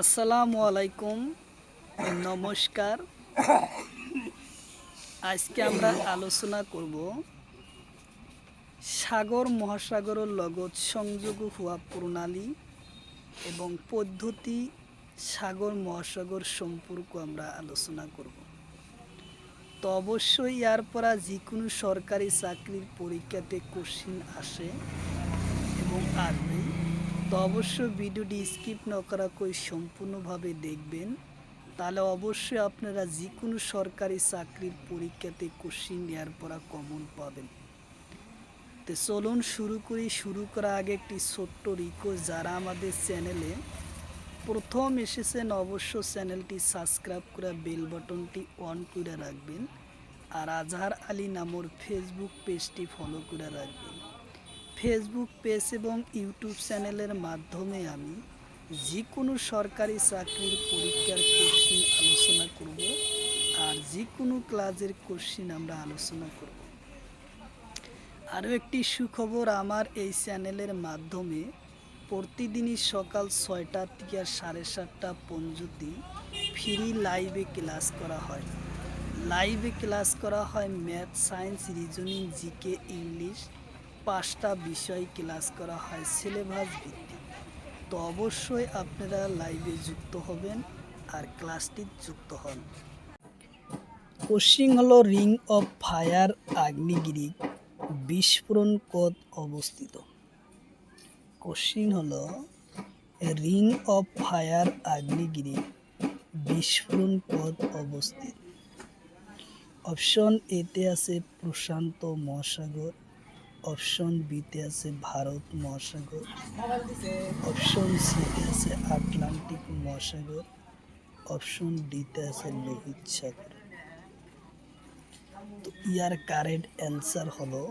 আসসালামু আলাইকুম, নমস্কার। আজকে আমরা আলোচনা করব সাগর মহাসাগরের লগত সংযোগ হওয়া প্রণালী এবং পদ্ধতি। সাগর মহাসাগর সম্পর্ক আমরা আলোচনা করব। তো অবশ্যই ইয়ার পরা যে কোনো সরকারি চাকরির পরীক্ষাতে কোশ্চিন আসে এবং আসবে। তো অবশ্যই ভিডিওটি স্কিপ না করা সম্পূর্ণভাবে দেখবেন, তাহলে অবশ্যই আপনারা যে কোনো সরকারি চাকরির পরীক্ষাতে কোশ্চিন নেওয়ার পরা কমন পাবেন। তো চলুন শুরু করি। শুরু করার আগে একটি ছোট্ট রিকোয়েস্ট, যারা আমাদের চ্যানেলে প্রথম এসেছেন অবশ্যই চ্যানেলটি সাবস্ক্রাইব করে বেল বাটনটি অন করে রাখবেন, আর আজহার আলী নামর ফেসবুক পেজটি ফলো করে রাখবেন। ফেসবুক পেজ এবং ইউটিউব চ্যানেলের মাধ্যমে আমি যে কোনো সরকারি চাকরির পরীক্ষার কোশ্চিন আলোচনা করব, আর যে কোনো ক্লাসের কোশ্চিন আমরা আলোচনা করব। আরও একটি সুখবর, আমার এই চ্যানেলের মাধ্যমে প্রতিদিনই সকাল 6টা থেকে 7:30 পর্যন্ত ফ্রি লাইভে ক্লাস করা হয়। লাইভে ক্লাস করা হয় math, science, reasoning, GK, English, 5টা বিষয় ক্লাস করা হয় সিলেবাস ভিত্তিক। তো অবশ্যই আপনারা লাইভে যুক্ত হবেন আর ক্লাসটি যুক্ত হন। কোশ্চিন হলো রিং অফ ফায়ার আগ্নেয়গিরি বিস্ফোরণ কোড অবস্থিত। কোশ্চিন হলো রিং অফ ফায়ার আগ্নেয়গিরি বিস্ফোরণ কোড অবস্থিত। অপশন এতে আছে প্রশান্ত মহাসাগর, অপশন বিতে আছে ভারত মহাসাগর, অপশন সিতে আছে আটলান্টিক মহাসাগর, অপশন ডিতে আছে লোহিত সাগর। তো ইয়ার কারেক্ট অ্যান্সার হলো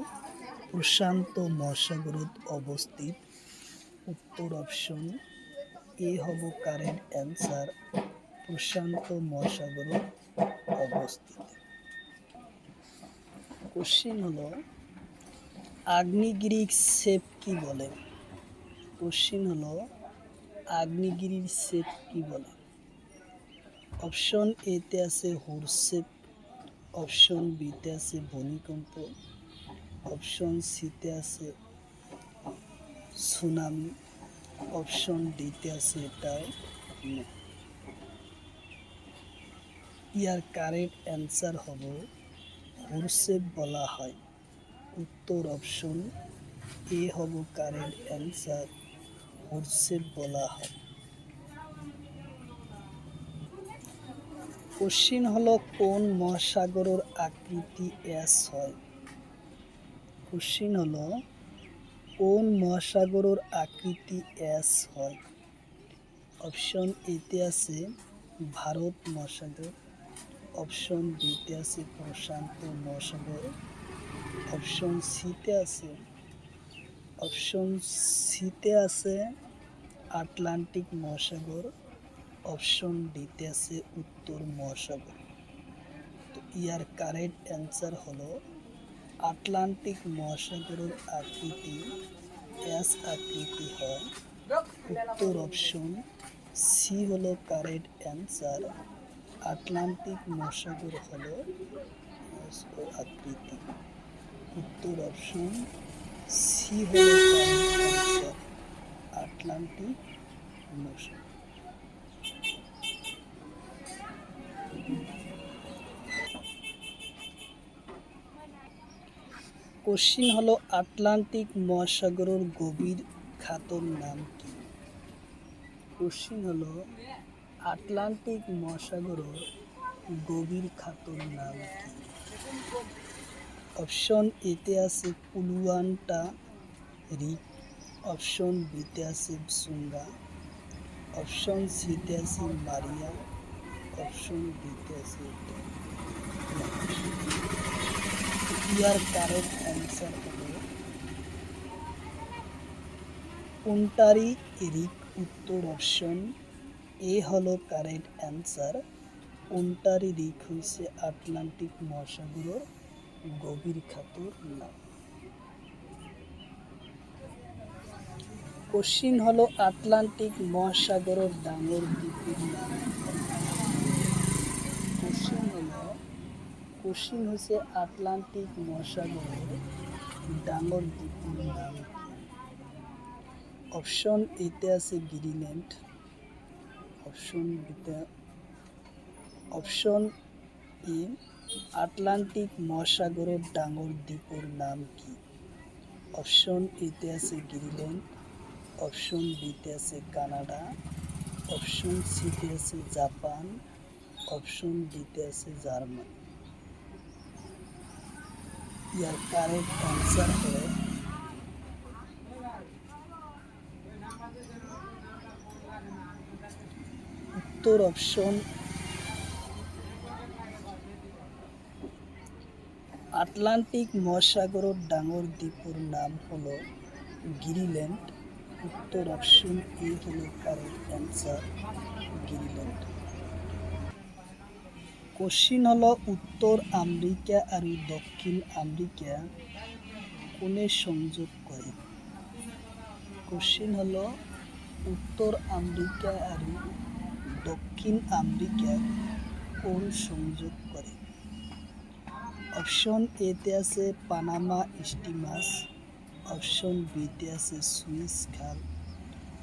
প্রশান্ত মহাসাগরত অবস্থিত। উত্তর অপশন এ হব কারেক্ট অ্যান্সার, প্রশান্ত মহাসাগরত অবস্থিত। কোশ্চিন হলো আগ্নেয়গিরির শেপ কি বলে? কোশ্চিন হলো আগ্নেয়গিরির শেপ কি বলে? অপশন এতে আছে হুরশেপ, অপশন বিতে আছে ভূমিকম্প, অপশন সিতে আছে সুনামি, অপশন ডিতে আছে এটাও। ইয়ার কারেক্ট অ্যান্সার হব হুরশেপ বলা হয়। উত্তর অপশন এ হব কারেক্ট অ্যান্সার, হুরশেপ বলা হয়। কোশ্চিন হলো কোন মহাসাগরের আকৃতি এস হয়? কোশ্চিন হলো কোন মহাসাগরের আকৃতি এস হয়? অপশন এতে আছে ভারত মহাসাগর, অপশন বিতে আছে প্রশান্ত মহাসাগর, অপশন সিতে আছে আটলান্টিক মহাসাগর, অপশন ডিতে আছে উত্তর মহাসাগর। তো ইয়ার কারেক্ট অ্যান্সার হলো আটলান্টিক মহাসাগরের আকৃতি এস আকৃতি হয়। উত্তর অপশন সি হলো কারেক্ট অ্যান্সার, আটলান্টিক মহাসাগর হলো এস ও আকৃতি। উত্তর অপশন সি হলো কারেক্ট অ্যান্সার, আটলান্টিক মহাসাগর। কোশ্চিন হলো আটলান্টিক মহাসাগরের গভীর খাতর নাম কি? কোশ্চিন হলো আটলান্টিক মহাসাগরের গভীর খাতর নাম কি? অপশন এতে আছে কুলুয়ান্টা রিক, অপশন বিতে আছে সুঙ্গা, অপশন সিতে আছে মারিয়া, অপশন ডিতে আছে ইয়ার কারেক্ট অ্যান্সার হলো পুন্টারি রিক। উত্তর অপশন এ হলো কারেক্ট অ্যান্সার, পুন্টারি রিক হয়েছে আটলান্টিক মহাসাগরের গভীর খাতর নাম। কোশ্চিন হলো আটলান্টিক মহাসাগরের ডাঙর দ্বীপের নাম। কোশ্চিন হচ্ছে আটলান্টিক মহাসাগরের ডাঙর দ্বীপের নাম কি? অপশন এতে আছে গ্রিনল্যান্ড, অপশন এ আটলান্টিক মহাসাগরের ডাঙর দ্বীপের নাম কি? অপশন এতে আছে গ্রিনল্যান্ড, অপশন বিতে আছে কানাডা, অপশন সিতে আছে জাপান, অপশন ডিতে আছে জার্মানি। ইয়ার কারেক্ট অ্যান্সার হবে উত্তর অপশন আটলান্টিক মহাসাগরের ডাঙর দ্বীপের নাম হলো গ্রিনল্যান্ড। উত্তর অপশন এ হলো কারেক্ট অ্যান্সার, গ্রিনল্যান্ড। কোশ্চিন হলো উত্তর আমেরিকা আর দক্ষিণ আমেরিকা কোনে সংযোগ করে? কোশ্চিন হলো উত্তর আমেরিকা আর দক্ষিণ আমেরিকা কোন সংযোগ করে? অপশন এতে আছে পানামা স্টিমাস, অপশন বিতে আছে সুইস খাল,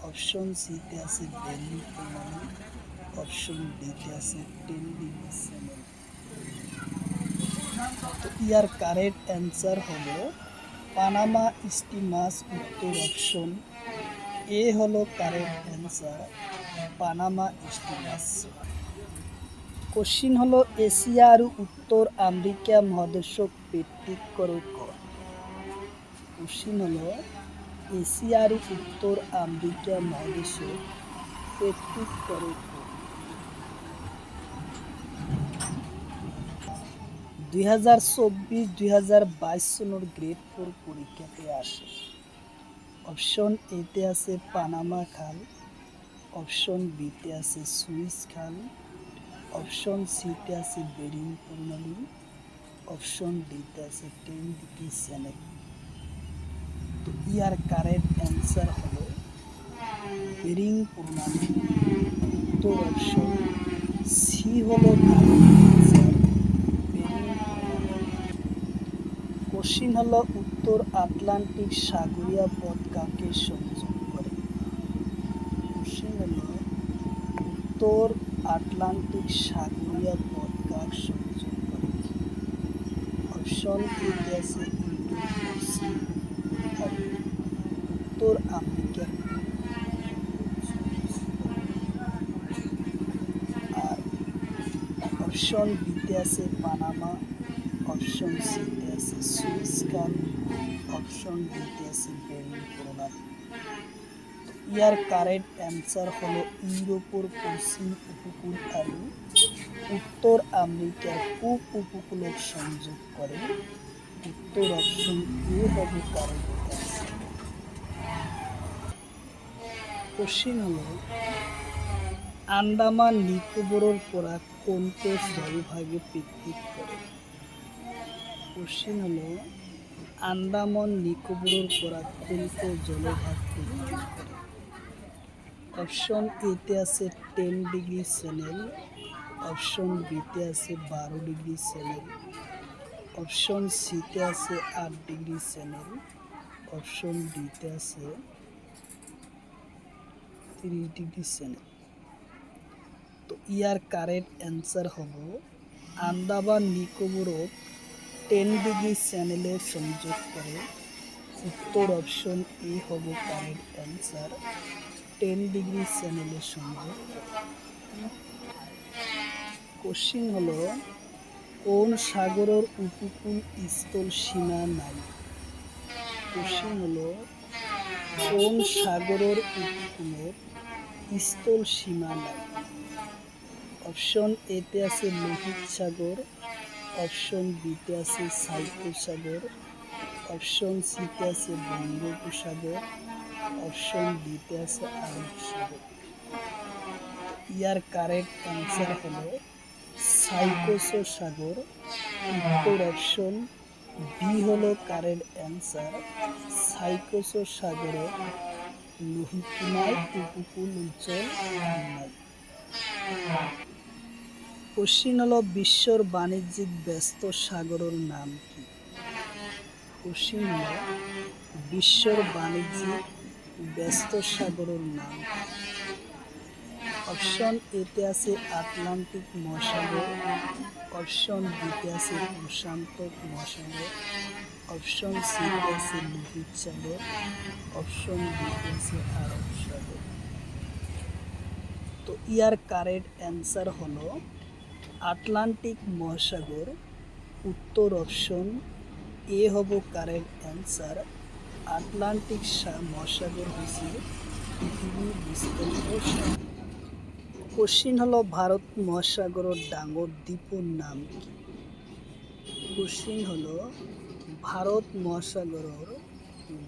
অপশন সিতে আছে বেরিং প্রণালী, অপশন ডিতে আছে 10 ডিগ্রি চ্যানেল। তো ইয়ার কারেক্ট অ্যান্সার হলো পানামা স্টিমাস। উত্তর অপশন এ হলো কারেক্ট অ্যান্সার, পানামা স্টিমাস। কোশ্চিন হলো এশিয়া আর উত্তর আমেরিকা মহাদেশক ভিত্তিক করে ক? কোশ্চিন হলো এশিয়া আর উত্তর আমেরিকা মহাদেশক ভিত্তিক করে ক? 2024-2022 সনের গ্রেড 4 পরীক্ষাতে আসে। অপশন এতে আছে পানামা খাল, অপশন বিতে আছে সুইস খাল, অপশন সিতে আছে বেরিং প্রণালী, অপশন ডিতে আছে 10 ডিগ্রি চ্যানেল। তো ইয়ার কারেক্ট অ্যান্সার হলো বেরিং প্রণালী। উত্তর অপশন সি হলো কারেক্ট অ্যান্সার, বেরিং প্রণালী। কোশ্চিন হলো উত্তর আটলান্টিক সাগরীয় পথ কাকে সংযোগ করে? কোশ্চিন হলো উত্তর আটলান্টিক সাগরীয় পথ কাকে সংযোগ করে? অপশন এতে আছে ইউরোপ পশ্চিম উপকূল আর উত্তর আমেরিকার আর অপশন বিতে আছে পানামা, অপশন সিতে আছে সুইস খাল, অপশন ডিতে আছে বেরিং প্রণালী। ইয়ার কারেক্ট অ্যান্সার হলো ইউরোপের পশ্চিম উপকূল আর উত্তর আমেরিকার পূব উপকূলের সংযোগ করে। উত্তর অপশন এ হবে কারেক্ট অ্যান্সার। কোশ্চিন হলো আন্দামান নিকোবরের পরা কোনটো জলভাগে ভিত্তিক করে? কোশ্চিন হলো আন্দামান নিকোবরের পরা কোনটো জলভাগ ভিত্তিক করে? অপশন এতে আছে 10 ডিগ্রি চ্যানেল, অপশন বিতে আছে 12 ডিগ্রি চ্যানেল, অপশন সিতে আছে 8 ডিগ্রি চ্যানেল, অপশন ডিতে আছে 30 ডিগ্রি চ্যানেল। তো ইয়ার কারেক্ট অ্যান্সার হলো আন্দামান নিকোবরক 10 ডিগ্রি চ্যানেলে সংযোগ করে। উত্তর অপশন এ হবে কারেক্ট অ্যান্সার, 10 ডিগ্রি চ্যানেলে সংযোগ করে। কোশ্চিন হলো কোন সাগরের উপকূল স্থল সীমা নাই? কোশ্চিন হলো কোন সাগরের উপকূলের স্থল সীমা নাই? অপশন এতে আছে লোহিত সাগর, অপশন বিতে আছে সাইপ্রাস সাগর, অপশন সিতে আছে বঙ্গোপসাগর, অপশন ডিতে আছে আরব সাগর। ইয়ার কারেক্ট অ্যান্সার হলো সাইপ্রাস সাগর। উত্তর অপশন বি হলো কারেক্ট অ্যান্সার, সাইপ্রাস সাগরের লোহিত নাই, উপকূল অঞ্চল নাই। কোশ্চিন হলো বিশ্বর বাণিজ্যিক ব্যস্ত সাগরের নাম কি? কোশ্চিন হলো বিশ্বর বাণিজ্যিক ব্যস্ত সাগরের নাম কি? অপশন এতে আছে আটলান্টিক মহাসাগর, অপশন বিতে আছে প্রশান্ত মহাসাগর, অপশন সিতে আছে লোহিত সাগর, অপশন ডিতে আছে আরব সাগর। তো ইয়ার কারেক্ট অ্যান্সার হলো আটলান্টিক মহাসাগর। উত্তর অপশন এ হব কারেক্ট অ্যান্সার। আটলান্টিক মহাসাগর হচ্ছে পৃথিবীর বিস্তৃত সাগর। কোশ্চিন হলো ভারত মহাসাগরের ডাঙর দ্বীপের নাম কি? কোশ্চিন হলো ভারত মহাসাগরের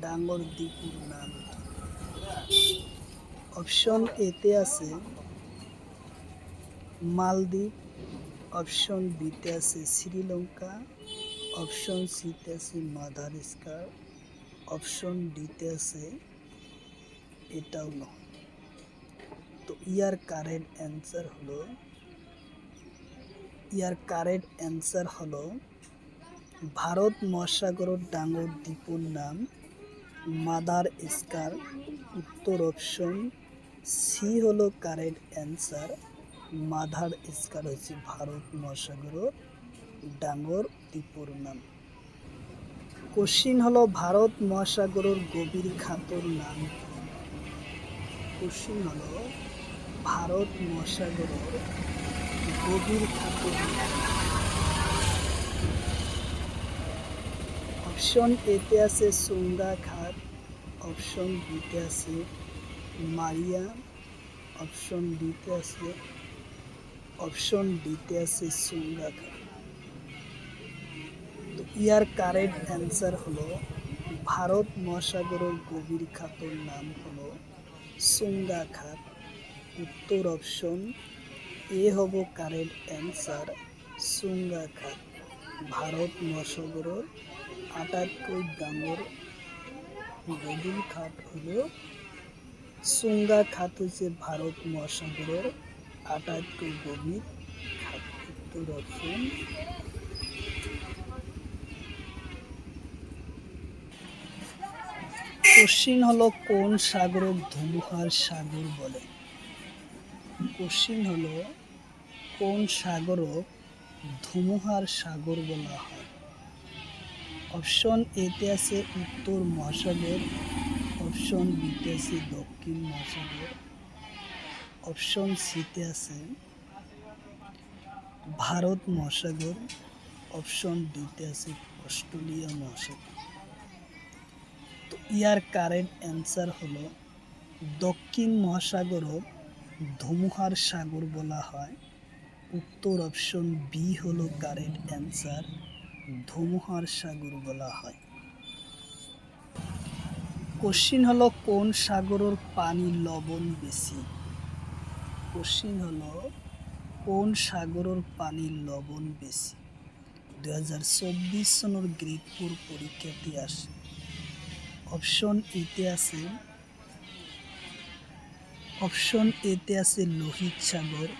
ডাঙর দ্বীপের নাম কি? অপশন এতে আছে মালদ্বীপ, অপশন বিতে আছে শ্রীলঙ্কা, অপশন সিতে আছে মাদাগাস্কার, অপশন ডিতে আছে এটাও নয়। তো ইয়ার কারেক্ট অ্যান্সার হলো ভারত মহাসাগরের ডাঙর দ্বীপের নাম মাদাগাস্কার। উত্তর অপশন সি হলো কারেক্ট অ্যান্সার। মাদাগাস্কার হচ্ছে ভারত মহাসাগরের ডাঙর দ্বীপের নাম। কোশ্চিন হলো ভারত মহাসাগরের গভীর খাতের নাম কি? কোশ্চিন হলো ভারত মহাসাগরের গভীর খাতের নাম। অপশন এতে আছে সুঙ্গা খাত, অপশন বিতে আছে মারিয়া, অপশন ডিতে আছে সুঙ্গা খাত। তো ইয়ার কারেক্ট অ্যান্সার হলো ভারত মহাসাগরের গভীর খাতের নাম হলো সুঙ্গা খাত। উত্তর অপশন এ হব কারেক্ট অ্যান্সার। সুঙ্গা খাত ভারত মহাসাগরের আটাইতকৈ ডাঙর গভীর খাত হলো সুঙ্গা খাত হচ্ছে ভারত মহাসাগরের আটাইতকৈ গভীর খাত। উত্তর অপশন। কোশ্চিন হলো কোন সাগরক ধুমুহার সাগর বলে? কোশ্চিন হলো কোন সাগরক ধুমুহার সাগর বলা হয়? অপশন এতে আছে উত্তর মহাসাগর, অপশন বিতে আছে দক্ষিণ মহাসাগর, অপশন সিতে আছে ভারত মহাসাগর, অপশন ডিতে আছে অস্ট্রেলিয়া মহাসাগর। তো ইয়ার কারেক্ট অ্যান্সার হলো দক্ষিণ মহাসাগরক ধুমুহার সাগর বলা হয়। উত্তর অপশন বি হলো কারেক্ট অ্যান্সার। ধুমুহার সাগর বলা হয়। কোশ্চিন হলো কোন সাগরের পানি লবণ বেশি? কোশ্চিন হলো কোন সাগরের পানি লবণ বেশি? 2024 সনের গ্রেড 4 পরীক্ষাতে আসে। অপশন এতে আছে লোহিত সাগর,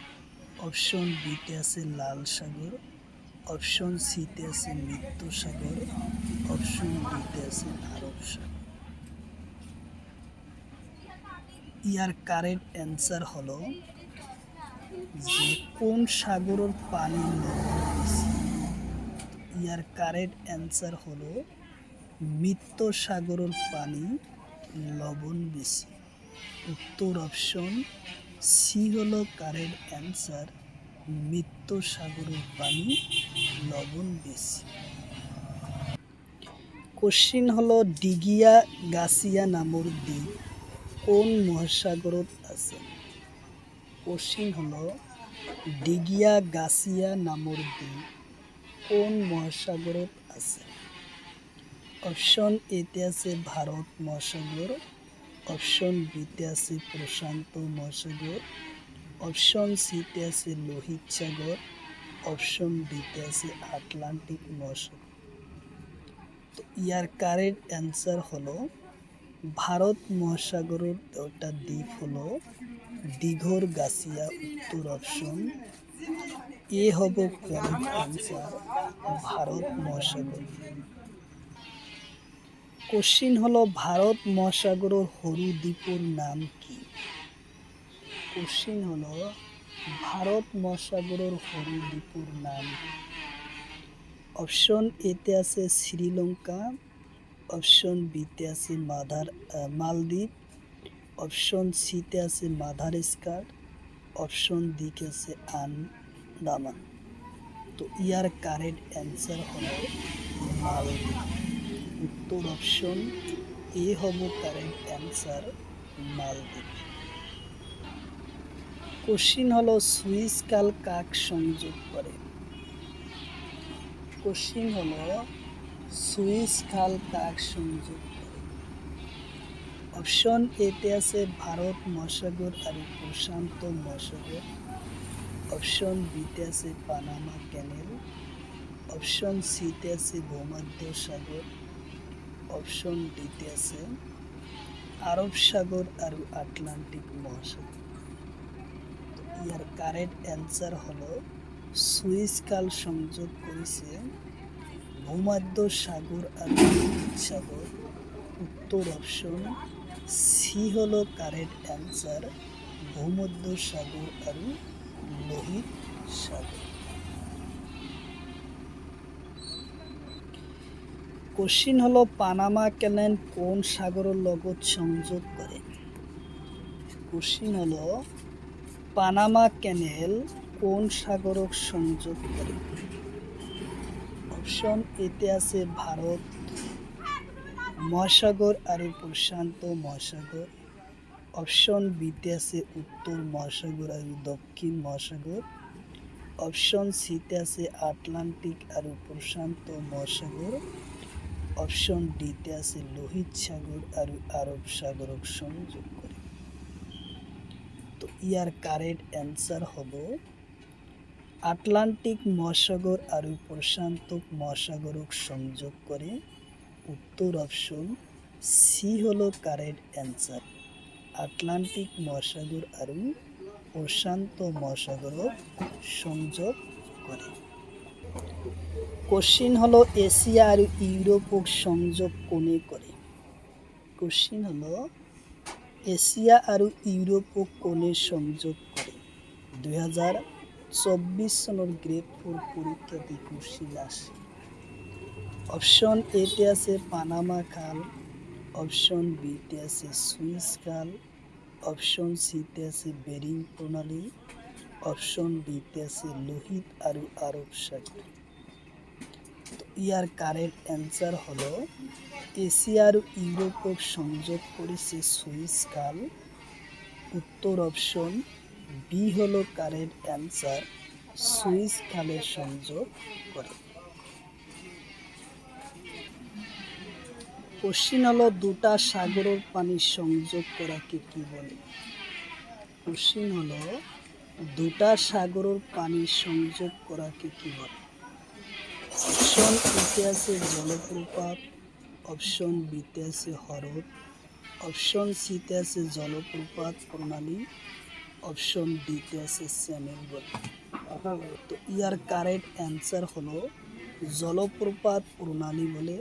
অপশন বিতে আছে লাল সাগর, অপশন সিতে আছে মৃত সাগর, অপশন ডিতে আছে আরব সাগর। ইয়ার কারেক্ট অ্যান্সার হলো যে কোন সাগরের পানি লবণ বেশি? ইয়ার কারেক্ট অ্যান্সার হলো মৃত সাগরের পানি লবণ বেশি। উত্তর অপশন সি হলো কারেক্ট অ্যান্সার। মৃত সাগরের পানি লবণ বেশি। কোশ্চিন হলো ডিগিয়া গাসিয়া নামৰ দ্বীপ কোন মহাসাগরত আছে? কোশ্চিন হলো ডিগিয়া গাসিয়া নামৰ দ্বীপ কোন মহাসাগরত আছে? অপশন এতে আছে ভারত মহাসাগর, অপশন বিতে আছে প্রশান্ত মহাসাগর, অপশন সিতে আছে লোহিত সাগর, অপশন ডিতে আছে আটলান্টিক মহাসাগর। তো ইয়ার কারেক্ট অ্যান্সার হলো ভারত মহাসাগরের একটা দ্বীপ হলো দিঘর গাছিয়া, উত্তর অপশন এ হব কারেক্ট অ্যান্সার, ভারত মহাসাগর। কোশ্চিন হলো ভারত মহাসাগরের সরু দ্বীপের নাম কি? কোশ্চিন হলো ভারত মহাসাগরের সরু দ্বীপের নাম কি? অপশন এতে আছে শ্রীলঙ্কা, অপশন বিতে আছে মালদ্বীপ, অপশন সিতে আছে মাদাগাস্কার, অপশন ডিতে আছে আন্দামান। তো ইয়ার কারেক্ট অ্যান্সার হলো মালদ্বীপ। উত্তর অপশন এ হব কারেক্ট অ্যান্সার, মালদ্বীপ। কোশ্চিন হলো সুইস কাল কাক সংযোগ করে? কোশ্চিন হলো সুইস খাল কাক সংযোগ করে? অপশন এতে আছে ভারত মহাসাগর আর প্রশান্ত মহাসাগর, অপশন বিতে আছে পানামা ক্যানেল, অপশন সিতে আছে ভূমধ্য সাগর, অপশন ডিতে আছে আরব সাগর আর আটলান্টিক মহাসাগর। ইয়ার কারেক্ট অ্যান্সার হলো সুইস খাল সংযোগ করেছে ভূমধ্য সাগর আর লোহিত সাগর। উত্তর অপশন সি হলো কারেক্ট অ্যান্সার, ভূমধ্য সাগর আর লোহিত সাগর। কোশ্চিন হলো পানামা ক্যানেল কোন সাগরের লগত সংযোগ করে? কোশ্চিন হলো পানামা ক্যানেল কোন সাগরক সংযোগ করে? অপশন এতে আছে ভারত মহাসাগর আর প্রশান্ত মহাসাগর, অপশন বিতে আছে উত্তর মহাসাগর আর দক্ষিণ মহাসাগর, অপশন সিতে আছে আটলান্টিক আর প্রশান্ত মহাসাগর, অপশন ডিতে আছে লোহিত সাগর আর আরব সাগরক সংযোগ করে। তো ইয়ার কারেক্ট অ্যান্সার হলো আটলান্টিক মহাসাগর আর প্রশান্ত মহাসাগরক সংযোগ করে। উত্তর অপশন সি হলো কারেক্ট অ্যান্সার, আটলান্টিক মহাসাগর আর প্রশান্ত মহাসাগরক সংযোগ করে। কোশ্চিন হলো এশিয়া আর ইউরোপক সংযোগ কোনে করে? কোশ্চিন হলো এশিয়া আর ইউরোপক কোনে সংযোগ করে? 2024 সনের গ্রেড 4 পরীক্ষাতে কোশ্চিন আসে। অপশন এতে আছে পানামা খাল, অপশন বিতে আছে সুইস খাল, অপশন সিতে আছে বেরিং প্রণালী, অপশন ডিতে আছে লোহিত আর আরব সাগর। ইয়ার কারেক্ট অ্যান্সার হলো এশিয়া আর ইউরোপক সংযোগ করেছে সুইস খাল। উত্তর অপশন বি হলো কারেক্ট অ্যান্সার, সুইস খালের সংযোগ করে। কোশ্চিন হলো দুটা সাগরের পানি সংযোগ করাকে কি বলে? কোশ্চিন হলো দুটা সাগরের পানি সংযোগ করাকে কি বলে? অপশন এতে আছে জলপ্রপাত, অপশন বিতে আছে হ্রদ, অপশন সিতে আছে জলপ্রপাত প্রণালী, অপশন ডিতে আছে চ্যানেল বলে। তো ইয়ার কারেক্ট অ্যান্সার হলো জলপ্রপাত প্রণালী বলে।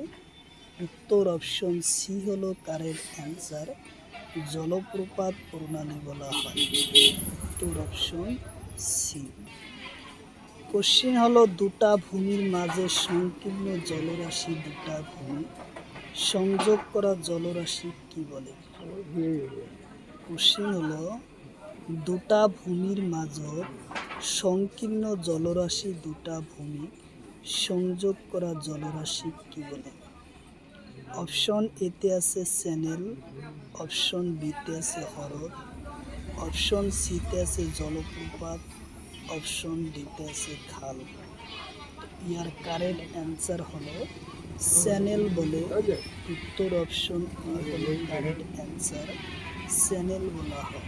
উত্তর অপশন সি হলো কারেক্ট অ্যান্সার, জলপ্রপাত প্রণালী বলা হয়। উত্তর অপশন সি। কোশ্চিন হলো দুটা ভূমির মাঝে সংকীর্ণ জলরাশি, দুটা ভূমি সংযোগ করা জলরাশি কি বলে? কোশ্চিন হলো দুটা ভূমির মাঝত সংকীর্ণ জলরাশি, দুটা ভূমি সংযোগ করা জলরাশি কি বলে? অপশন এতে আছে চ্যানেল, অপশন বিতে আছে হ্রদ, অপশন সিতে আছে জলপ্রপাত, অপশন ডিতে আছে খাল। ইয়ার কারেক্ট অ্যান্সার হলো চ্যানেল বলে। উত্তর অপশন এ হলো কারেক্ট অ্যান্সার, চ্যানেল বলা হয়।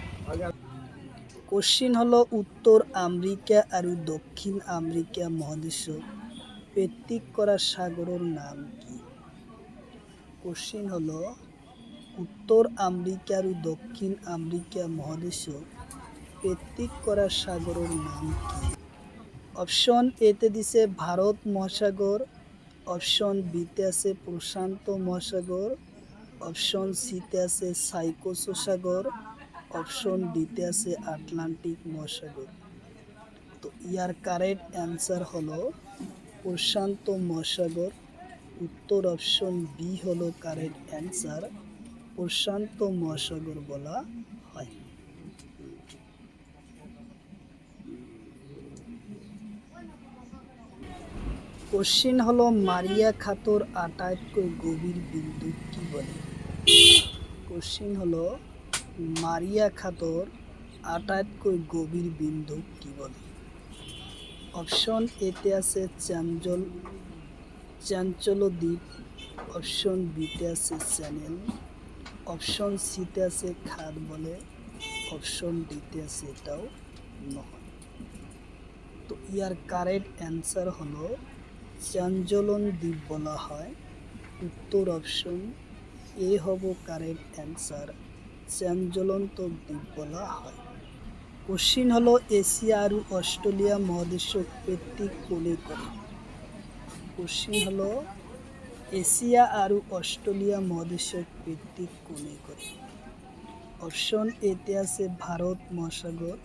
কোশ্চিন হলো উত্তর আমেরিকা আর দক্ষিণ আমেরিকা মহাদেশক পৃথক করা সাগরের নাম কি? কোশ্চিন হলো উত্তর আমেরিকা আৰু দক্ষিণ আমেরিকা মহাদেশক ভিত্তিক কৰা সাগৰৰ নাম কি? অপশন এতে দিছে ভারত মহাসাগর, অপশন বিতে আছে প্রশান্ত মহাসাগর, অপশন সিতে আছে সাইকোস সাগর, অপশন ডিতে আছে আটলান্টিক মহাসাগর। তো ইয়ার কারেক্ট অ্যান্সার হলো প্রশান্ত মহাসাগর। উত্তর অপশন বি হলো কারেক্ট অ্যান্সার, প্রশান্ত মহাসাগর বলা হয়। কোশ্চিন হলো মারিয়া খাতর আটাইতকৈ গভীর বিন্দু কি বলে? কোশ্চিন হলো মারিয়া খাতর আটাইতকৈ গভীর বিন্দু কি বলে? অপশন এতে আছে চাঞ্চল্য দ্বীপ, অপশন বিতে আছে চ্যানেল, অপশন সিতে আছে খাদ বলে, অপশন ডিতে আছে এটাও নহয়। তো ইয়ার কারেক্ট অ্যান্সার হলো চাঞ্চলন দ্বীপ বলা হয়। উত্তর অপশন এ হব কারেক্ট অ্যান্সার, চাঞ্চলন্ত দ্বীপ বলা হয়। কোশ্চিন হলো এশিয়া আৰু অস্ট্রেলিয়া মহাদেশক ভিত্তিক কোনে কৰে? কোশ্চিন হলো এশিয়া আৰু অস্ট্রেলিয়া মহাদেশক ভিত্তিক কোনে করে? অপশন এতে আছে ভারত মহাসাগর,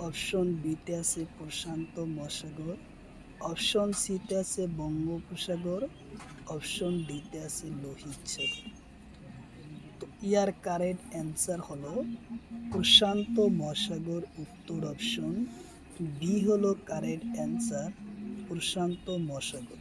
অপশন বিতে আছে প্রশান্ত মহাসাগর, অপশন সিতে আছে বঙ্গোপসাগর, অপশন ডিতে আছে লোহিত সাগর। তো ইয়ার কারেক্ট অ্যান্সার হলো প্রশান্ত মহাসাগর। উত্তর অপশন বি হলো কারেক্ট অ্যান্সার, প্রশান্ত মহাসাগর।